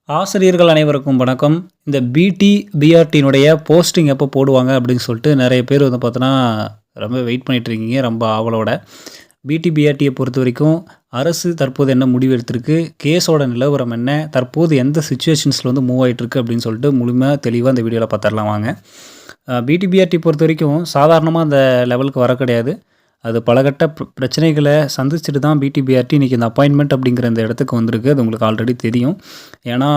ஆசிரியர்கள் அனைவருக்கும் வணக்கம். இந்த பிடி, பிஆர்டியினுடைய போஸ்டிங் எப்போ போடுவாங்க அப்படின்னு சொல்லிட்டு நெறைய பேர் வந்து பார்த்தோன்னா, ரொம்ப வெயிட் பண்ணிட்டு இருக்கீங்க ரொம்ப ஆவலோட. பிடி, பிஆர்டிய பொறுத்தவரைக்கும் அரசு தற்போது என்ன முடிவு எடுத்திருக்கு? கேஸோட நிலவரம் என்ன? தற்போது எந்த சிச்சுவேஷன்ஸ்ல வந்து மூவ் ஆயிட்டிருக்கு அப்படின்னு சொல்லிட்டு முழுமையா தெளிவா இந்த வீடியோல பார்த்துரலாம் வாங்க. பிடி, பிஆர்டி பொறுத்தவரைக்கும் சாதாரணமா அந்த லெவலுக்கு வர கிடையாது. அது பலகட்ட பிரச்சனைகள சந்திச்சுட்டு தான் பிடி, பிஆர்டி இன்னைக்கு இந்த அப்பாயின்ட்மென்ட் அப்படிங்கிற இந்த இடத்துக்கு வந்திருக்கு. அது உங்களுக்கு ஆல்ரெடி தெரியும். ஏன்னா,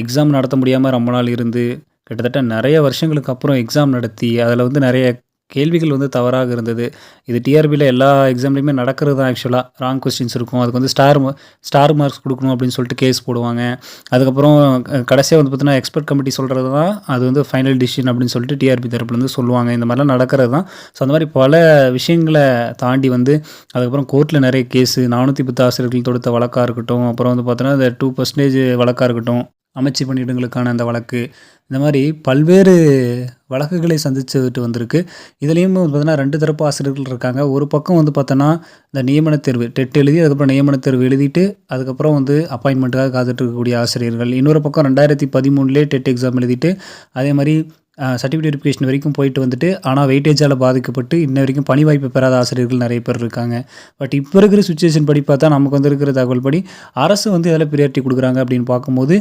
எக்ஸாம் நடத்த முடியாம ரொம்ப நாள் இருந்து, கிட்டத்தட்ட நெறைய வருஷங்களுக்கு அப்புறம் எக்ஸாம் நடத்தி, அதில வந்து நெறைய கேள்விகள் வந்து தவறாக இருந்தது. இது டிஆர்பில எல்லா எக்ஸாம்லயுமே நடக்கிறது தான் ஆக்சுவலா. ராங் கொஸ்டின்ஸ் இருக்கும். அதுக்கு வந்து ஸ்டார் மார்க்ஸ் குடுக்கணும் அப்படின்னு சொல்லிட்டு கேஸ் போடுவாங்க. அதுக்கப்புறம் கடைசியா வந்து பார்த்தீங்கன்னா, எக்ஸ்பர்ட் கமிட்டி சொல்றது தான் அது வந்து ஃபைனல் டிசிஷன் அப்படின்னு சொல்லிட்டு டிஆர்பி தரப்புலேருந்து சொல்லுவாங்க. இந்த மாரிலாம் நடக்கிறது தான். ஸோ, அந்த மாரி பல விஷயங்கள தாண்டி வந்து அதுக்கப்புறம் கோர்ட்ல நெறைய கேஸு 410 ஆசிரியர்கள் தொடுத்த வழக்கா இருக்கட்டும், அப்புறம் வந்து பார்த்தோன்னா, இந்த 2% வழக்கா இருக்கட்டும், அமைச்சு பணியிடங்களுக்கான அந்த வழக்கு, இந்த மாரி பல்வேறு வழக்குகளை சந்திச்சுட்டு வந்திருக்கு. இதுலயும் வந்து பார்த்தீங்கன்னா 2 தரப்பு ஆசிரியர்கள் இருக்காங்க. ஒரு பக்கம் வந்து பார்த்தோன்னா, இந்த நியமனத் தேர்வு டெட் எழுதி, அதுக்கப்புறம் நியமனத் தேர்வு எழுதிட்டு, அதுக்கப்புறம் வந்து அப்பாயின்ட்மென்ட்டுக்காக காத்துட்டு இருக்கக்கூடிய ஆசிரியர்கள். இன்னொரு பக்கம் 2013லயே டெட் எக்ஸாம் எழுதிட்டு, அதே மாரி சர்டிஃபிகேட் வெரிஃபிகேஷன் வரைக்கும் போயிட்டு வந்துட்டு, ஆனா வெயிட்டேஜால பாதிக்கப்பட்டு இன்ன வரைக்கும் பணி வாய்ப்பு பெறாத ஆசிரியர்கள் நெறைய பேர் இருக்காங்க. பட் இப்ப இருக்கிற சிச்சுவேஷன் படி பார்த்தா, நமக்கு வந்து இருக்கிற தகவல் படி, அரசு வந்து எதுல பிரியாரிட்டி குடுக்குறாங்க அப்படின்னு பார்க்கும்போது,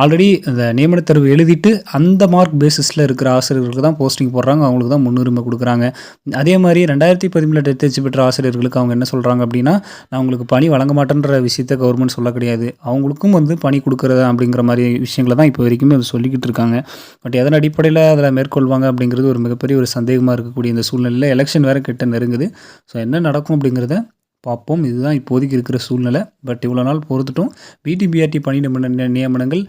ஆல்ரெடி அந்த நியமனத் தேர்வு எழுதிட்டு, அந்த மார்க் பேசிஸ்ல இருக்கிற ஆசிரியர்களுக்கு தான் போஸ்டிங் போடுறாங்க. அவங்களுக்கு தான் முன்னுரிமை குடுக்குறாங்க. அதே மாரி 2013ல டெட் தேர்ச்சி பெற்ற ஆசிரியர்களுக்கு அவங்க என்ன சொல்றாங்க அப்படின்னா, நான் உங்களுக்கு பணி வழங்க மாட்டேன்ற விஷயத்த கவர்மெண்ட் சொல்ல கிடையாது. அவங்களுக்கும் வந்து பணி குடுக்குறது அப்படிங்கிற மாரி விஷயங்கள தான் இப்போ வரைக்குமே அது சொல்லிக்கிட்டு இருக்காங்க. பட் எதன் அடிப்படையில அதில மேற்கொள்வாங்க அப்படிங்கிறது ஒரு மிகப்பெரிய ஒரு சந்தேகமா இருக்கக்கூடிய இந்த சூழ்நிலையில எலக்ஷன் வேற கிட்ட நெருங்குது. ஸோ, என்ன நடக்கும் அப்படிங்கிறத பார்ப்போம். இதுதான் இப்போதைக்கு இருக்கிற சூழ்நிலை. பட் இவ்வளோ நாள் பொறுத்துட்டோம். பிடி, பிஆர்டி பணி நியமனங்கள்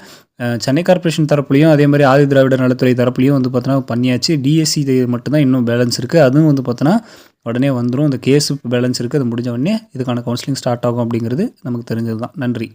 சென்னை கார்ப்பரேஷன் தரப்புலயும், அதே மாரி ஆதி திராவிடர் நலத்துறை தரப்புலயும் வந்து பார்த்தோன்னா பண்ணியாச்சு. டிஎஸ்சி இது மட்டும் தான் இன்னும் பேலன்ஸ் இருக்கு. அதுவும் வந்து பார்த்தோன்னா, உடனே வந்துரும். இந்த கேஸ் பேலன்ஸ் இருக்கு. அது முடிஞ்ச உடனே இதுக்கான கவுன்சிலிங் ஸ்டார்ட் ஆகும் அப்படிங்கிறது நமக்கு தெரிஞ்சது தான். நன்றி.